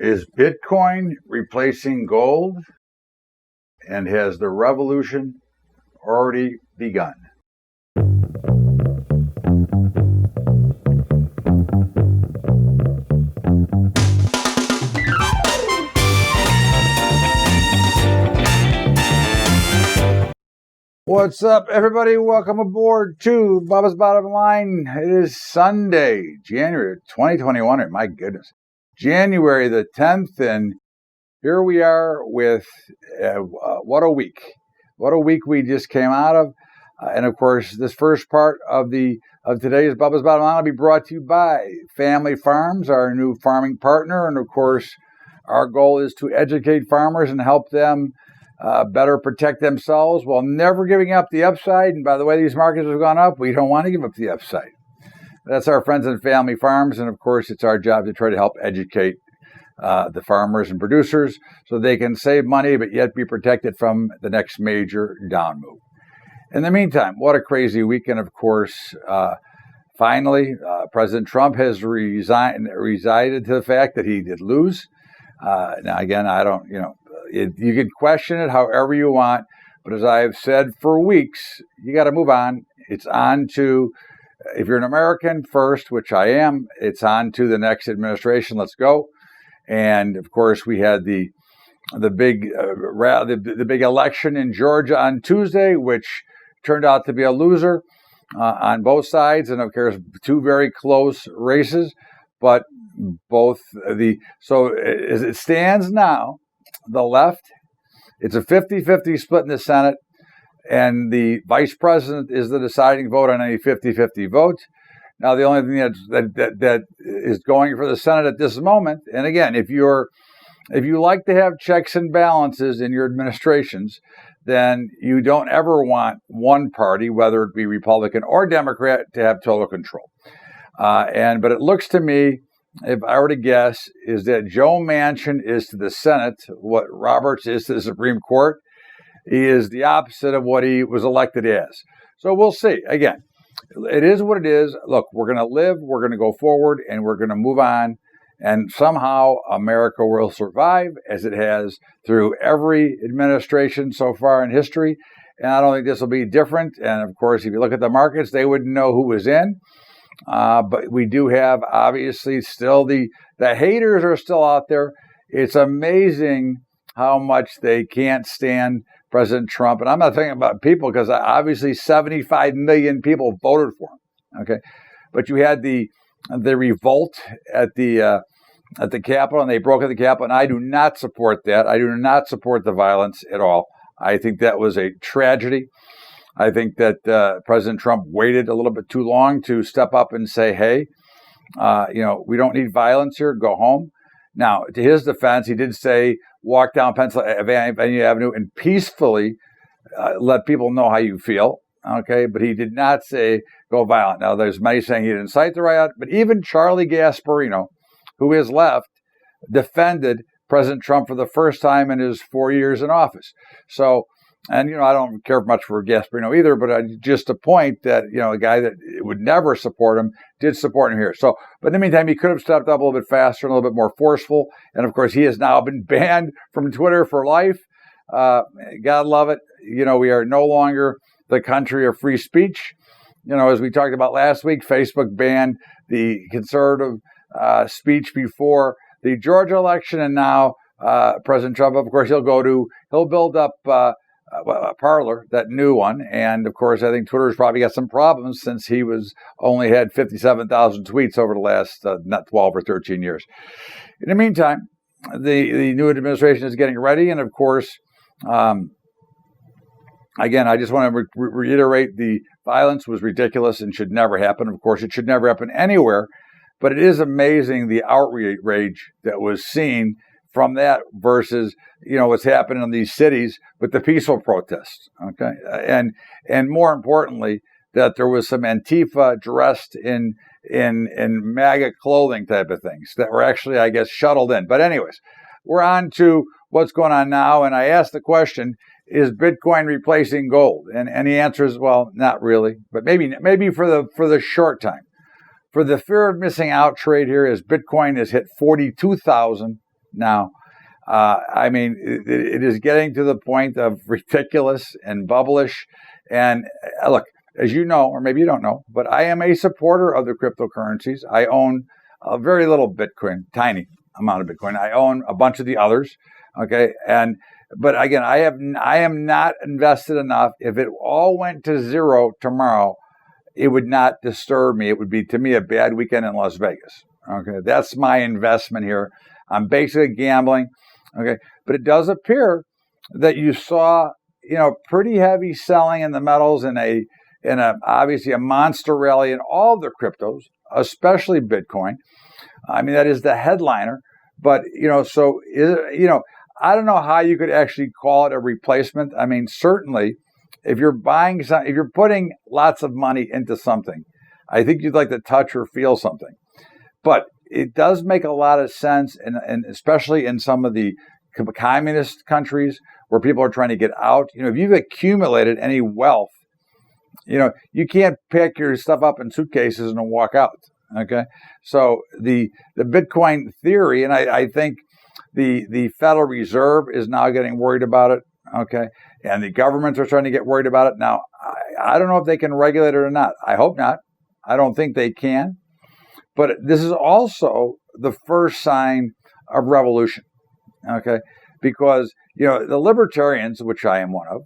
Is Bitcoin replacing gold? And has the revolution already begun? What's up, everybody? Welcome aboard to Bubba's Bottom Line. It is Sunday, January 2021. My goodness. January the 10th, and here we are with what a week. What a week we just came out of. And of course, this first part of today's Bubba's Bottom Line will be brought to you by Family Farms, our new farming partner. And of course, our goal is to educate farmers and help them better protect themselves while never giving up the upside. And by the way, these markets have gone up. We don't want to give up the upside. That's our friends and Family Farms. And of course, it's our job to try to help educate the farmers and producers so they can save money but yet be protected from the next major down move. In the meantime, what a crazy weekend. Of course, finally, President Trump has resigned to the fact that he did lose. Now, again, I don't, you can question it however you want, but as I have said for weeks, you got to move on. It's on to, if you're an American first, which I am, it's on to the next administration. Let's go. And of course, we had the big election in Georgia on Tuesday, which turned out to be a loser on both sides, and of course, two very close races. But so as it stands now, the left, it's a 50-50 split in the Senate, and the vice president is the deciding vote on any 50-50 vote. Now, the only thing that is going for the Senate at this moment, and again, if you like to have checks and balances in your administrations, then you don't ever want one party, whether it be Republican or Democrat, to have total control. But it looks to me, if I were to guess, is that Joe Manchin is to the Senate what Roberts is to the Supreme Court. He is the opposite of what he was elected as. So we'll see. Again, it is what it is. Look, we're going to live, we're going to go forward, and we're going to move on. And somehow America will survive, as it has through every administration so far in history. And I don't think this will be different. And of course, if you look at the markets, they wouldn't know who was in. But we do have, obviously, still the haters are still out there. It's amazing how much they can't stand President Trump. And I'm not thinking about people, because obviously 75 million people voted for him. Okay, but you had the revolt at the Capitol, and they broke at the Capitol, and I do not support that. I do not support the violence at all. I think that was a tragedy. I think that President Trump waited a little bit too long to step up and say, hey, we don't need violence here. Go home. Now, to his defense, he did say, walk down Pennsylvania Avenue and peacefully let people know how you feel. Okay, but he did not say go violent. Now, there's many saying he didn't incite the riot, but even Charlie Gasparino, who is left, defended President Trump for the first time in his 4 years in office. So, and, I don't care much for Gasparino either, but just a point that, a guy that would never support him did support him here. So, but in the meantime, he could have stepped up a little bit faster and a little bit more forceful. And of course, he has now been banned from Twitter for life. God love it. We are no longer the country of free speech. As we talked about last week, Facebook banned the conservative speech before the Georgia election. And now President Trump, of course, he'll build up Parler, that new one. And of course, I think Twitter's probably got some problems since he only had 57,000 tweets over the last 12 or 13 years. In the meantime, the new administration is getting ready. And of course, again, I just want to reiterate, the violence was ridiculous and should never happen. Of course, it should never happen anywhere. But it is amazing the outrage that was seen from that versus, what's happening in these cities with the peaceful protests. Okay. And more importantly, that there was some Antifa dressed in MAGA clothing type of things that were actually, I guess, shuttled in. But anyways, we're on to what's going on now. And I asked the question, is Bitcoin replacing gold? And the answer is, well, not really, but maybe for the short time. For the fear of missing out trade here, as Bitcoin has hit 42,000 now. I mean, it is getting to the point of ridiculous and bubblish. And look, as you know, or maybe you don't know, but I am a supporter of the cryptocurrencies. I own a very little Bitcoin, tiny amount of Bitcoin. I own a bunch of the others. Okay. But again, I am not invested enough. If it all went to zero tomorrow, it would not disturb me. It would be, to me, a bad weekend in Las Vegas. Okay. That's my investment here. I'm basically gambling. Okay. But it does appear that you saw, pretty heavy selling in the metals in a obviously a monster rally in all of the cryptos, especially Bitcoin. I mean, that is the headliner. But, I don't know how you could actually call it a replacement. I mean, certainly, if you're putting lots of money into something, I think you'd like to touch or feel something. But it does make a lot of sense, and especially in some of the communist countries where people are trying to get out. If you've accumulated any wealth, you can't pick your stuff up in suitcases and walk out. Okay, so the Bitcoin theory, and I think the Federal Reserve is now getting worried about it. Okay, and the governments are trying to get worried about it now. I don't know if they can regulate it or not. I hope not. I don't think they can. But this is also the first sign of revolution. Okay, because the libertarians, which I am one of,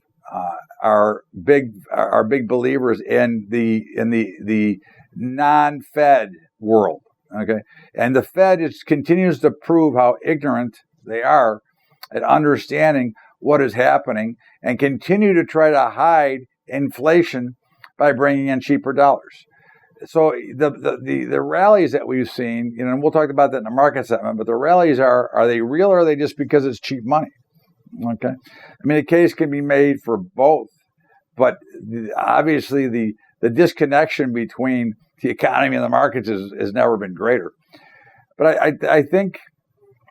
are big believers in the non-Fed world. Okay, and the Fed continues to prove how ignorant they are at understanding what is happening, and continue to try to hide inflation by bringing in cheaper dollars. So the rallies that we've seen, and we'll talk about that in the market segment, but the rallies are they real, or are they just because it's cheap money? Okay, I mean, a case can be made for both, but obviously the disconnection between the economy and the markets has never been greater. But I think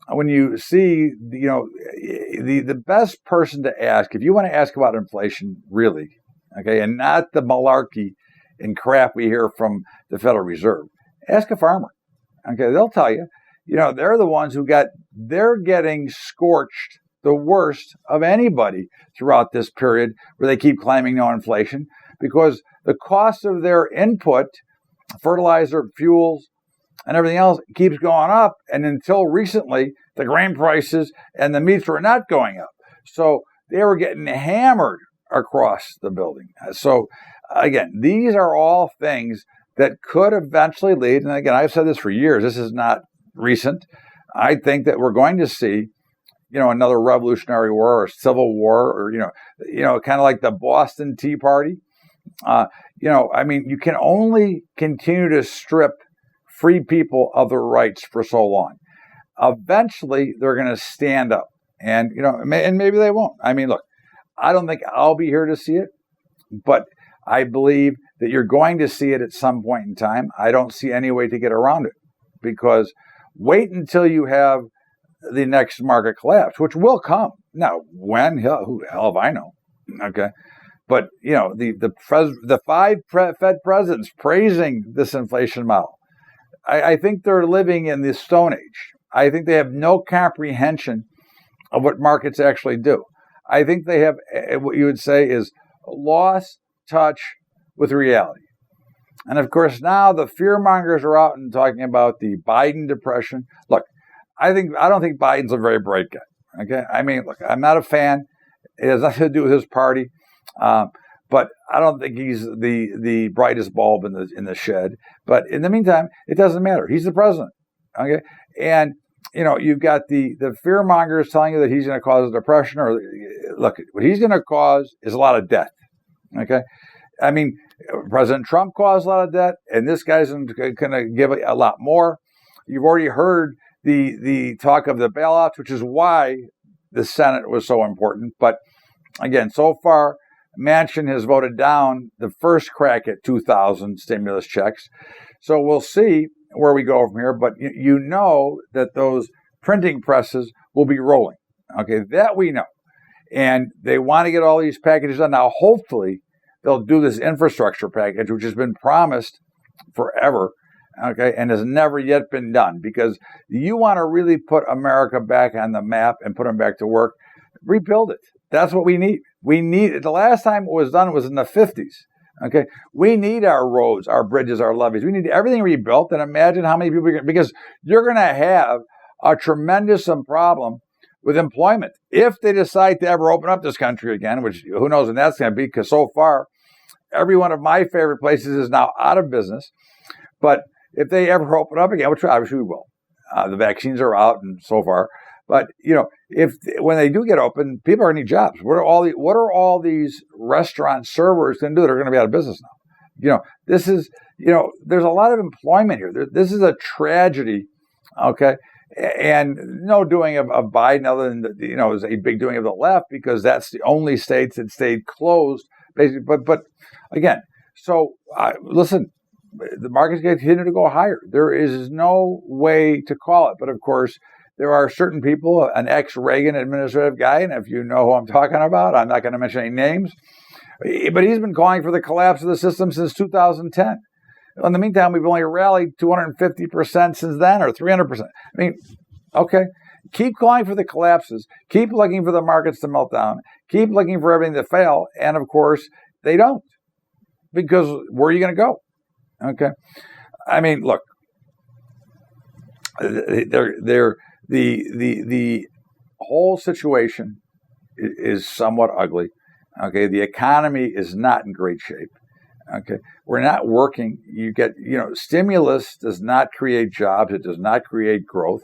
when you see, the best person to ask, if you want to ask about inflation, really, okay, and not the malarkey and crap we hear from the Federal Reserve, ask a farmer. Okay, they'll tell you, they're the ones they're getting scorched the worst of anybody throughout this period where they keep claiming no inflation, because the cost of their input, fertilizer, fuels, and everything else keeps going up. And until recently, the grain prices and the meats were not going up. So they were getting hammered across the building. So again, these are all things that could eventually lead, and again, I've said this for years, this is not recent. I think that we're going to see, another Revolutionary War or Civil War, or, kind of like the Boston Tea Party. I mean, you can only continue to strip free people of their rights for so long. Eventually, they're going to stand up, and and maybe they won't. I mean, look, I don't think I'll be here to see it, but I believe that you're going to see it at some point in time. I don't see any way to get around it, because wait until you have the next market collapse, which will come. Now, when? Who the hell if I know? Okay. But, the five Fed presidents praising this inflation model, I think they're living in the Stone Age. I think they have no comprehension of what markets actually do. I think they have what you would say is lost touch with reality. And of course, now the fear mongers are out and talking about the Biden depression. Look, I don't think Biden's a very bright guy. Okay, I mean, look, I'm not a fan. It has nothing to do with his party. But I don't think he's the brightest bulb in the shed. But in the meantime, it doesn't matter. He's the president. Okay, and you've got the fear mongers telling you that he's going to cause a depression, or look, what he's going to cause is a lot of debt. Okay, I mean, President Trump caused a lot of debt, and this guy's going to give a lot more. You've already heard the talk of the bailouts, which is why the Senate was so important. But again, so far, Manchin has voted down the first crack at 2,000 stimulus checks. So we'll see where we go from here. But you know that those printing presses will be rolling. Okay, that we know. And they want to get all these packages done. Now, hopefully, they'll do this infrastructure package, which has been promised forever. okay, and has never yet been done. Because you want to really put America back on the map and put them back to work, rebuild it. That's what we need. The last time it was done was in the 50s. Okay, we need our roads, our bridges, our levees. We need everything rebuilt. And imagine how many people because you're going to have a tremendous problem with employment if they decide to ever open up this country again, which who knows when that's going to be, because so far, every one of my favorite places is now out of business. But if they ever open up again, which obviously we will, the vaccines are out and so far. But when they do get open, people are going to need jobs. What are all these restaurant servers going to do? They're going to be out of business now. This is there's a lot of employment here. This is a tragedy. Okay, and no doing of Biden other than it was a big doing of the left, because that's the only states that stayed closed basically. But again, so listen. The market's going to continue to go higher. There is no way to call it. But of course, there are certain people, an ex-Reagan administrative guy, and if you know who I'm talking about, I'm not going to mention any names, but he's been calling for the collapse of the system since 2010. In the meantime, we've only rallied 250% since then, or 300%. I mean, okay, keep calling for the collapses. Keep looking for the markets to melt down. Keep looking for everything to fail. And of course, they don't. Because where are you going to go? Okay, I mean, look, the whole situation is somewhat ugly. Okay, the economy is not in great shape. Okay, we're not working. Stimulus does not create jobs. It does not create growth.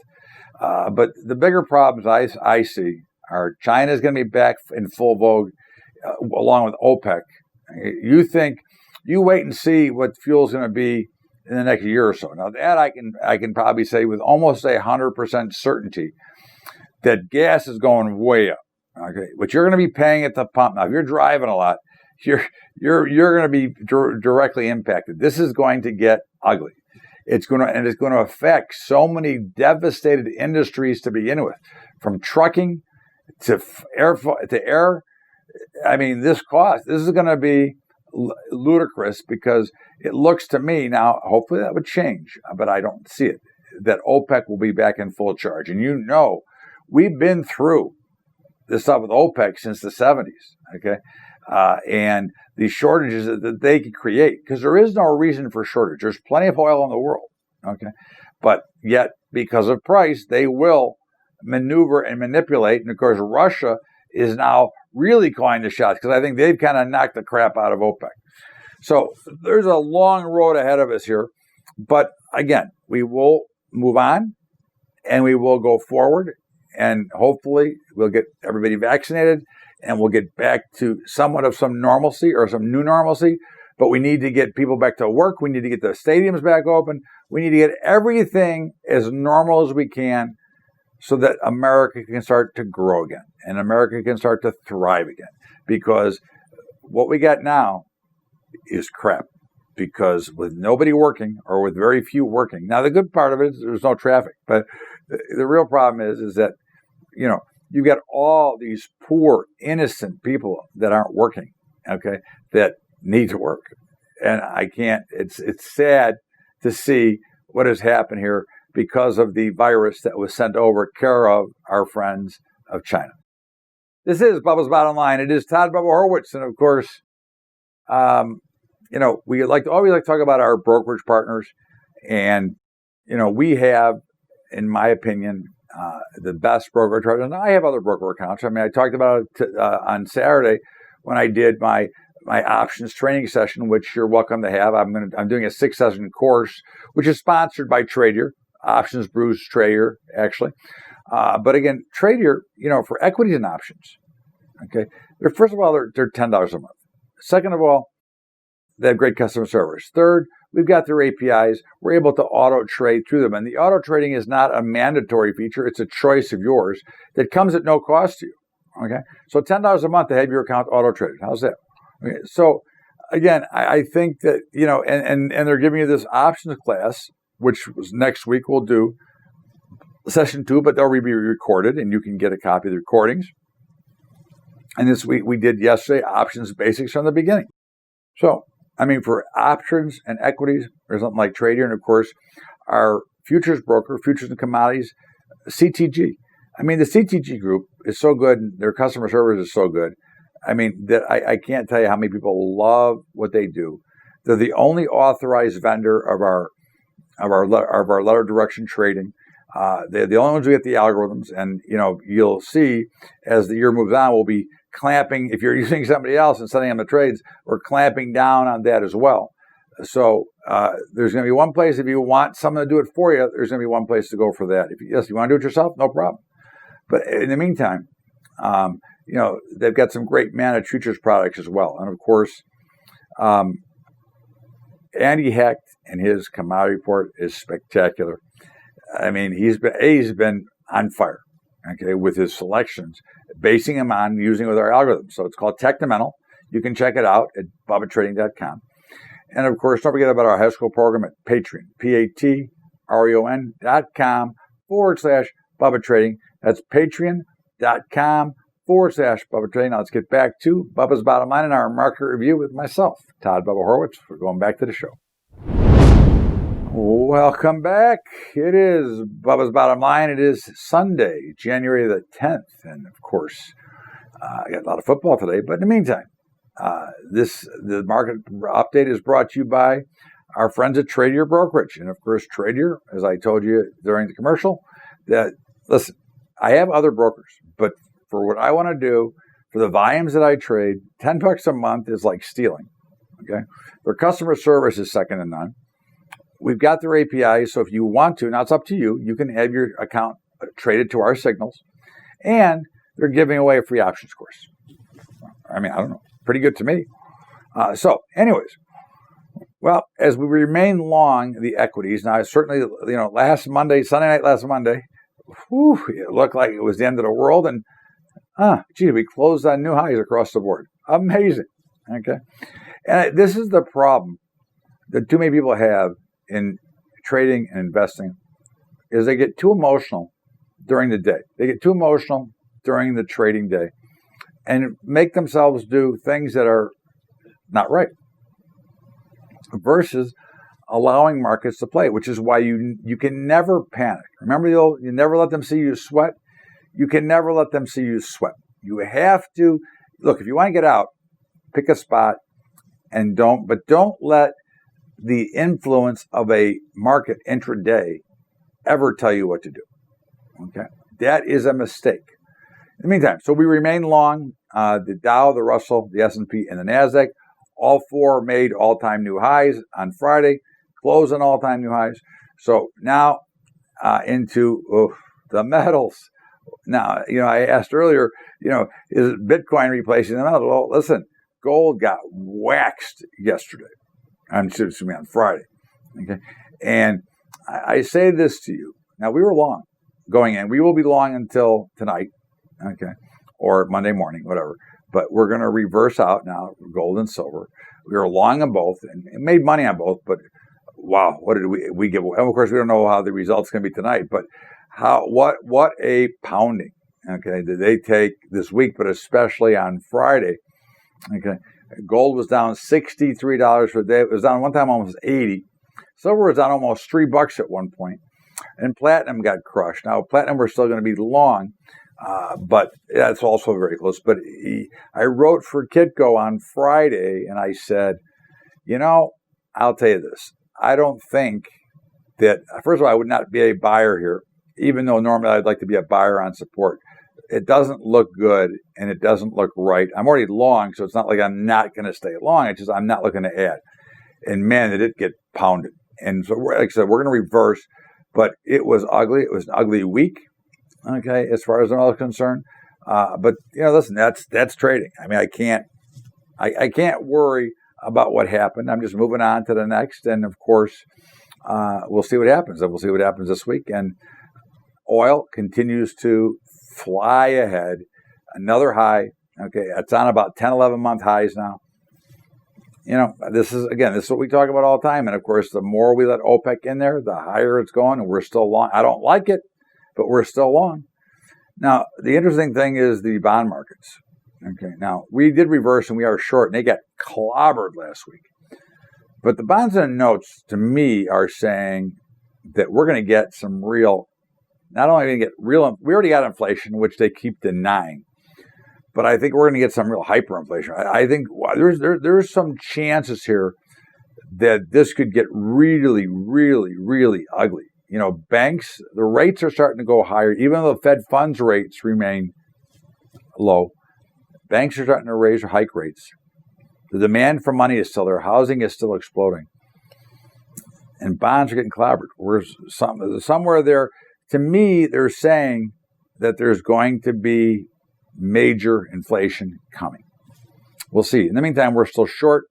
But the bigger problems I see are China is going to be back in full vogue, along with OPEC. You wait and see what fuel is going to be in the next year or so. Now that I can probably say with almost 100% certainty that gas is going way up. Okay, but you're going to be paying at the pump now. If you're driving a lot, you're going to be directly impacted. This is going to get ugly. It's going to affect so many devastated industries to begin with, from trucking to air. I mean, this is going to be ludicrous, because it looks to me now, hopefully that would change, but I don't see it, that OPEC will be back in full charge. And we've been through this stuff with OPEC since the 70s, okay? And these shortages that they can create, because there is no reason for shortage. There's plenty of oil in the world, okay? But yet, because of price, they will maneuver and manipulate. And of course, Russia is now really calling the shots, because I think they've kind of knocked the crap out of OPEC. So there's a long road ahead of us here. But again, we will move on and we will go forward, and hopefully we'll get everybody vaccinated and we'll get back to somewhat of some normalcy, or some new normalcy. But we need to get people back to work. We need to get the stadiums back open. We need to get everything as normal as we can, so that America can start to grow again and America can start to thrive again. Because what we got now is crap. Because with nobody working, or with very few working. Now, the good part of it is there's no traffic. But the real problem is that, you got all these poor, innocent people that aren't working, okay, that need to work. And it's sad to see what has happened here, because of the virus that was sent over care of our friends of China. This is Bubba's Bottom Line. It is Todd Bubba Horwitz. And of course, we always like to talk about our brokerage partners. And, we have, in my opinion, the best brokerage partners. And I have other broker accounts. I mean, I talked about it on Saturday when I did my options training session, which you're welcome to have. I'm doing a 6-session course, which is sponsored by Tradier. Options Brews Trader, actually. But again, Trader, for equities and options, okay, first of all, they're $10 a month. Second of all, they have great customer service. Third, we've got their APIs. We're able to auto trade through them. And the auto trading is not a mandatory feature. It's a choice of yours that comes at no cost to you, okay? So $10 a month to have your account auto traded. How's that? Okay, so again, I think that, and they're giving you this options class, which was next week we'll do session 2, but they'll be recorded and you can get a copy of the recordings. And this week we did yesterday options basics from the beginning. So, I mean, for options and equities or something like Trader, and of course, our futures broker, futures and commodities, CTG. I mean, the CTG group is so good. Their customer service is so good. I mean, that I can't tell you how many people love what they do. They're the only authorized vendor of our letter direction trading. They're the only ones who get the algorithms, and you'll see as the year moves on, we'll be clamping. If you're using somebody else and sending them the trades, we're clamping down on that as well. So there's going to be one place if you want someone to do it for you. There's going to be one place to go for that. If you want to do it yourself, no problem. But in the meantime, they've got some great managed futures products as well, and of course, Andy Hecht and his commodity report is spectacular. I mean, he's been on fire, okay, with his selections, basing them on using with our algorithms. So it's called Technomental. You can check it out at BUBBATrading.com. And of course, don't forget about our high school program at Patreon, patreon.com/BubbaTrading. That's patreon.com/BubbaTrading. Now let's get back to Bubba's Bottom Line and our market review with myself, Todd Bubba Horwitz. We're going back to the show. Welcome back. It is Bubba's Bottom Line. It is Sunday, January the 10th. And of course, I got a lot of football today. But in the meantime, the market update is brought to you by our friends at Trader Brokerage. And of course, Trader, as I told you during the commercial, that, listen, I have other brokers, but for what I want to do, for the volumes that I trade, $10 a month is like stealing. Okay, their customer service is second to none. We've got their API, so if you want to, now it's up to you, you can have your account traded to our signals, and they're giving away a free options course. I mean, I don't know, pretty good to me. So anyways, well, as we remain long the equities, now certainly, Sunday night last Monday, it looked like it was the end of the world, and we closed on new highs across the board. Amazing. Okay. And this is the problem that too many people have in trading and investing, is they get too emotional during the day. They get too emotional during the trading day and make themselves do things that are not right, versus allowing markets to play, which is why you can never panic. Remember, you never let them see you sweat. You can never let them see you sweat. You have to, look, if you want to get out, pick a spot and don't let the influence of a market intraday ever tell you what to do. Okay? That is a mistake. In the meantime, so we remain long the Dow, the Russell, the S&P, and the NASDAQ. All four made all-time new highs on Friday, closed on all-time new highs. So now into the metals. Now, I asked earlier, is Bitcoin replacing the metals? Well, listen, gold got waxed yesterday. On Friday. Okay. And I say this to you. Now, we were long going in. We will be long until tonight, okay, or Monday morning, whatever. But we're going to reverse out now, gold and silver. We were long on both and made money on both, but wow, what did we give away? And of course, we don't know how the result's going to be tonight, but what a pounding, okay, did they take this week, but especially on Friday, okay. Gold was down $63 per day. It was down one time almost 80. Silver was down almost $3 at one point. And platinum got crushed. Now, platinum we're still going to be long, but that's also very close. But I wrote for Kitco on Friday, and I said, I'll tell you this. I don't think that, first of all, I would not be a buyer here, even though normally I'd like to be a buyer on support. It doesn't look good, and it doesn't look right. I'm already long, so it's not like I'm not going to stay long. It's just I'm not looking to add. And man, did it get pounded. And so, like I said, we're going to reverse, but it was ugly. It was an ugly week, okay, as far as I'm concerned. But listen, that's trading. I mean, I can't worry about what happened. I'm just moving on to the next, and of course, we'll see what happens. And we'll see what happens this week. And oil continues to fly ahead, another high. Okay, it's on about 10, 11-month highs now. This is what we talk about all the time. And of course, the more we let OPEC in there, the higher it's going, and we're still long. I don't like it, but we're still long. Now, the interesting thing is the bond markets. Okay, now we did reverse, and we are short, and they got clobbered last week. But the bonds and notes, to me, are saying that we're going to get some real, not only going to get real, we already got inflation, which they keep denying, but I think we're going to get some real hyperinflation. I think there's some chances here that this could get really, really, really ugly. You know, banks, the rates are starting to go higher, even though the Fed funds rates remain low. Banks are starting to raise or hike rates. The demand for money is still there. Housing is still exploding. And bonds are getting clobbered. Somewhere there, to me, they're saying that there's going to be major inflation coming. We'll see. In the meantime, we're still short.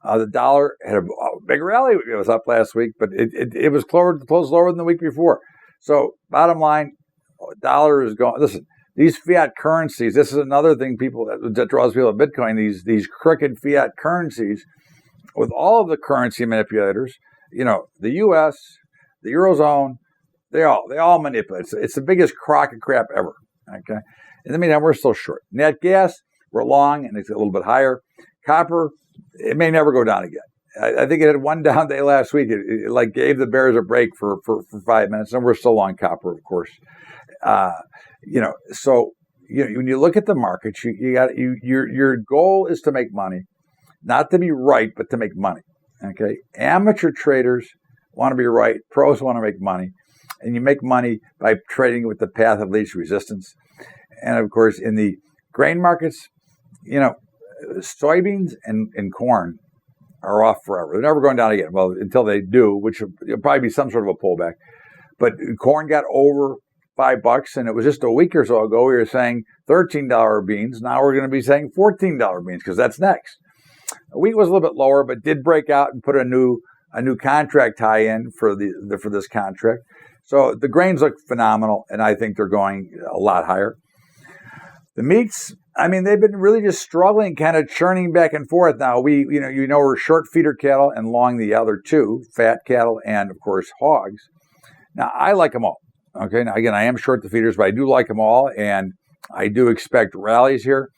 The dollar had a big rally. It was up last week, but it was closed lower than the week before. So bottom line, dollar is going. Listen, these fiat currencies, this is another thing that draws people to Bitcoin, these crooked fiat currencies with all of the currency manipulators, you know, the U.S., the Eurozone, they all manipulate. It's the biggest crock of crap ever, okay? In the meantime, we're still short. Nat gas, we're long, and it's a little bit higher. Copper, it may never go down again. I think it had one down day last week. It like gave the bears a break for 5 minutes, and we're still long copper, of course. So when you look at the markets, your goal is to make money, not to be right, but to make money. Okay, amateur traders want to be right, pros want to make money, and you make money by trading with the path of least resistance. And of course, in the grain markets, you know, soybeans and corn are off forever. They're never going down again. Well, until they do, which will probably be some sort of a pullback. But corn got over $5, and it was just a week or so ago we were saying $13 beans. Now we're going to be saying $14 beans because that's next. Wheat was a little bit lower, but did break out and put a new contract high in for this contract. So the grains look phenomenal, and I think they're going a lot higher. The meats, I mean, they've been really just struggling, kind of churning back and forth. Now we're short feeder cattle and long the other two, fat cattle and of course hogs. Now I like them all. Okay. Now again, I am short the feeders, but I do like them all, and I do expect rallies here.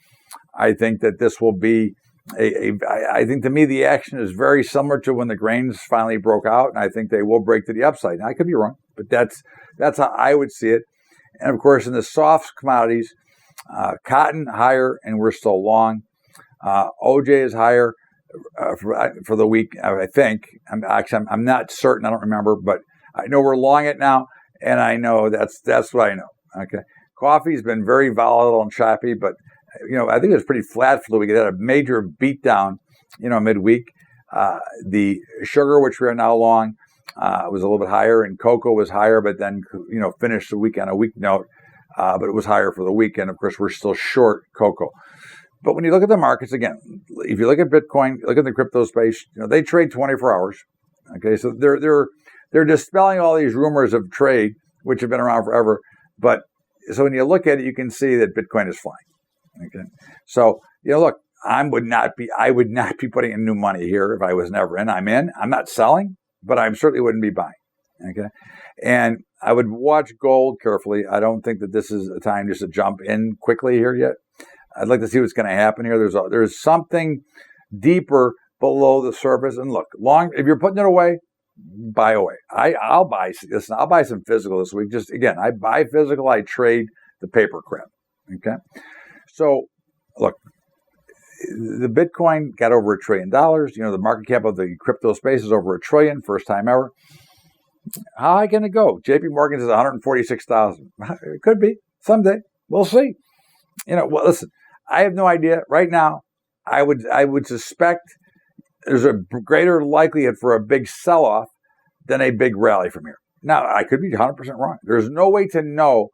I think that this will be I think to me the action is very similar to when the grains finally broke out, and I think they will break to the upside. Now I could be wrong, but that's how I would see it. And of course, in the soft commodities, cotton higher, and we're still long. OJ is higher for the week, I think. I'm not certain. I don't remember, but I know we're long it now, and I know that's what I know. Okay, coffee's been very volatile and choppy, but I think it was pretty flat for the week. It had a major beatdown, midweek. The sugar, which we are now long, was a little bit higher, and cocoa was higher, but then finished the week on a weak note. But it was higher for the weekend. Of course, we're still short cocoa. But when you look at the markets, again, if you look at Bitcoin, look at the crypto space, they trade 24 hours. Okay, so they're dispelling all these rumors of trade, which have been around forever. But so when you look at it, you can see that Bitcoin is flying. Okay, so look, I would not be putting in new money here if I was never in. I'm in. I'm not selling, but I certainly wouldn't be buying. Okay, and I would watch gold carefully. I don't think that this is a time just to jump in quickly here yet. I'd like to see what's going to happen here. There's something deeper below the surface. And look, if you're putting it away, buy away. I'll buy some physical this week. Just again, I buy physical. I trade the paper crap. Okay, so look, the Bitcoin got over $1 trillion. The market cap of the crypto space is over $1 trillion, first time ever. How high can it go? JP Morgan says 146,000. It could be someday. We'll see. Well, listen, I have no idea right now. I would suspect there's a greater likelihood for a big sell-off than a big rally from here. Now, I could be 100% wrong. There's no way to know,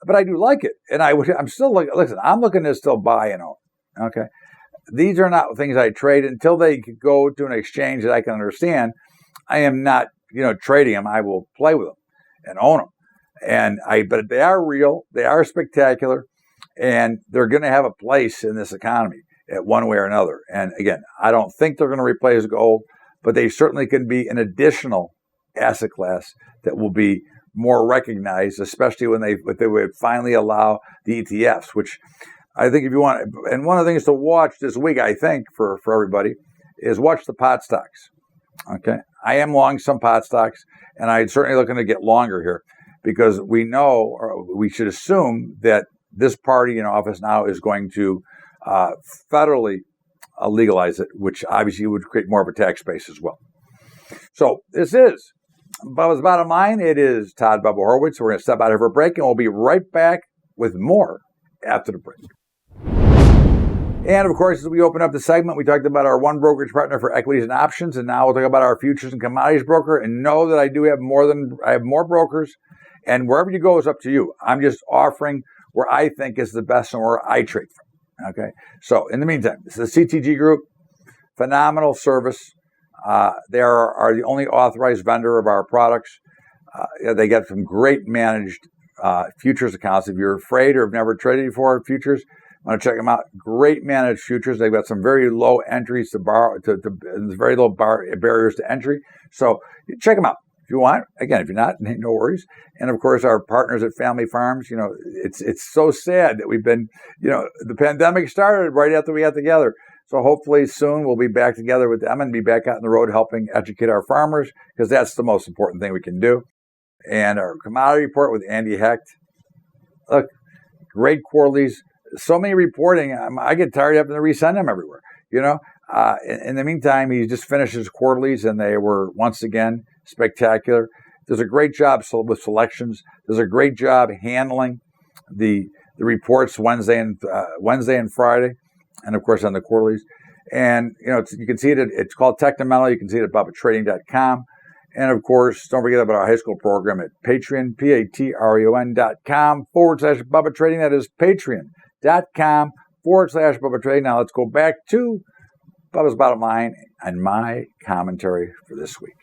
but I do like it, and I'm still listen. I'm looking to still buy and own. Okay, these are not things I trade until they go to an exchange that I can understand. I am not trading them. I will play with them and own them. But they are real. They are spectacular, and they're going to have a place in this economy at one way or another. And again, I don't think they're going to replace gold, but they certainly can be an additional asset class that will be more recognized, especially when they would finally allow the ETFs, which I think if you want, and one of the things to watch this week, I think for everybody, is watch the pot stocks. Okay, I am long some pot stocks, and I'm certainly looking to get longer here because we know, or we should assume, that this party in office now is going to federally legalize it, which obviously would create more of a tax base as well. So this is Bubba's Bottom Line. It is Todd Bubba Horowitz. We're going to step out of a break, and we'll be right back with more after the break. And of course, as we open up the segment, we talked about our one brokerage partner for equities and options, and now we'll talk about our futures and commodities broker. And know that I have more brokers, and wherever you go is up to you. I'm just offering where I think is the best and where I trade from. Okay. So in the meantime, this is the CTG Group, phenomenal service. They are the only authorized vendor of our products. They get some great managed futures accounts. If you're afraid or have never traded before futures, want to check them out. Great managed futures. They've got some very low entries to very low barriers to entry. So check them out if you want. Again, if you're not, no worries. And of course, our partners at Family Farms. It's so sad that we've been, the pandemic started right after we got together. So hopefully soon we'll be back together with them and be back out on the road helping educate our farmers, because that's the most important thing we can do. And our commodity report with Andy Hecht. Look, great quarterlies. So many reporting, I get tired of having to resend them everywhere. In the meantime, he just finished his quarterlies, and they were once again spectacular. Does a great job with selections. Does a great job handling the reports Wednesday and Friday, and of course on the quarterlies. And you can see it. It's called Technomental. You can see it at BUBBATrading.com. And of course, don't forget about our high school program at Patreon, patreon.com/Bubba Trading. That is patreon.com/Bubba Trading. Now let's go back to Bubba's Bottom Line and my commentary for this week.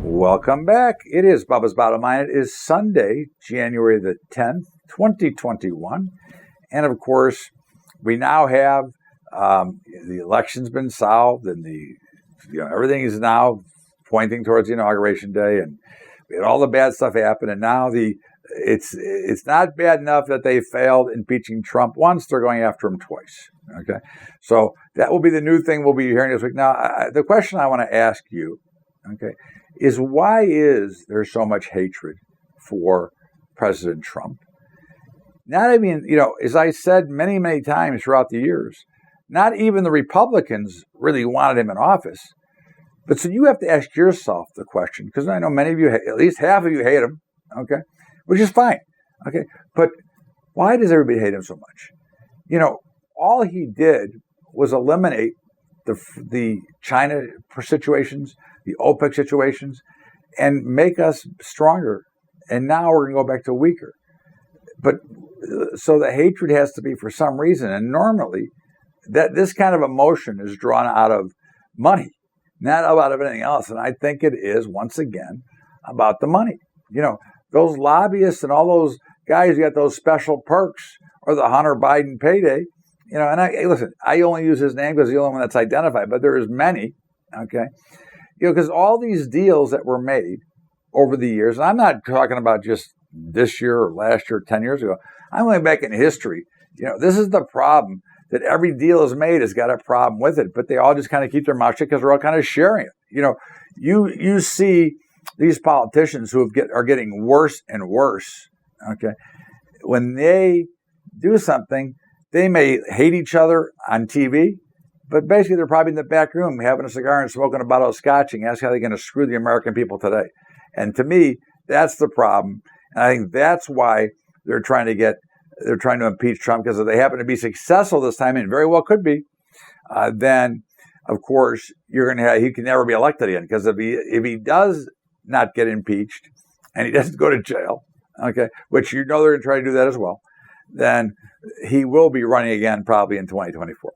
Welcome back. It is Bubba's Bottom Line. It is Sunday, January the 10th, 2021. And of course, we now have the election's been solved, and everything is now pointing towards the inauguration day, and we had all the bad stuff happen, and now it's not bad enough that they failed impeaching Trump once; they're going after him twice. Okay, so that will be the new thing we'll be hearing this week. Now, the question I want to ask you, okay, is why is there so much hatred for President Trump? Not even, as I said many, many times throughout the years, not even the Republicans really wanted him in office. But so you have to ask yourself the question, because I know many of you, at least half of you hate him, okay, which is fine, okay, but why does everybody hate him so much? All he did was eliminate the China situations, the OPEC situations, and make us stronger. And now we're going to go back to weaker. But so the hatred has to be for some reason. And normally that this kind of emotion is drawn out of money, not out of anything else. And I think it is, once again, about the money. Those lobbyists and all those guys who got those special perks, or the Hunter Biden payday, and I only use his name because he's the only one that's identified, but there is many, okay? Because all these deals that were made over the years, and I'm not talking about just this year or last year, 10 years ago, I'm going back in history. This is the problem, that every deal is made has got a problem with it, but they all just kind of keep their mouth shut because they're all kind of sharing it. You see these politicians who are getting worse and worse, okay? When they do something, they may hate each other on TV, but basically they're probably in the back room having a cigar and smoking a bottle of scotch and ask how they're going to screw the American people today. And to me, that's the problem. And I think that's why they're trying to impeach Trump, because if they happen to be successful this time, and very well could be, then of course he can never be elected again. Because if he does not get impeached and he doesn't go to jail, okay, which they're going to try to do that as well, then he will be running again probably in 2024.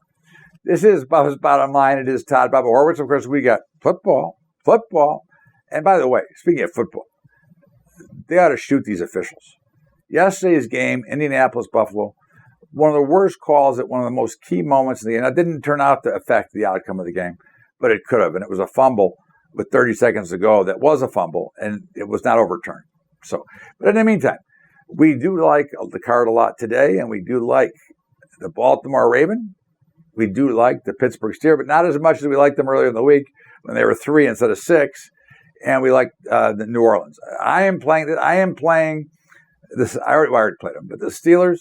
This is Bubba's Bottom Line. It is Todd Bubba Horowitz. Of course, we got football. And by the way, speaking of football, they ought to shoot these officials. Yesterday's game, Indianapolis-Buffalo, one of the worst calls at one of the most key moments in the game. It didn't turn out to affect the outcome of the game, but it could have. And it was a fumble with 30 seconds to go that was a fumble, and it was not overturned. But in the meantime, we do like the card a lot today, and we do like the Baltimore Ravens. we do like the Pittsburgh Steelers, but not as much as we liked them earlier in the week when they were 3 instead of 6. And we like the New Orleans. I am playing this. I already played them, but the Steelers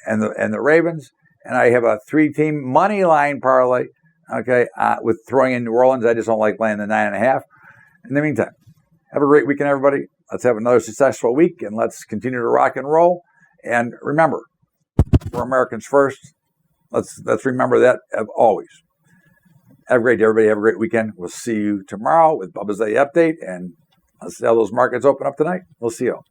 and the Ravens, and I have a 3-team money line parlay. Okay, with throwing in New Orleans. I just don't like playing the 9.5. In the meantime, have a great weekend, everybody. Let's have another successful week, and let's continue to rock and roll. And remember, we're Americans first. Let's remember that always. Have a great day, everybody. Have a great weekend. We'll see you tomorrow with Bubba's Day Update, and let's see how those markets open up tonight. We'll see you.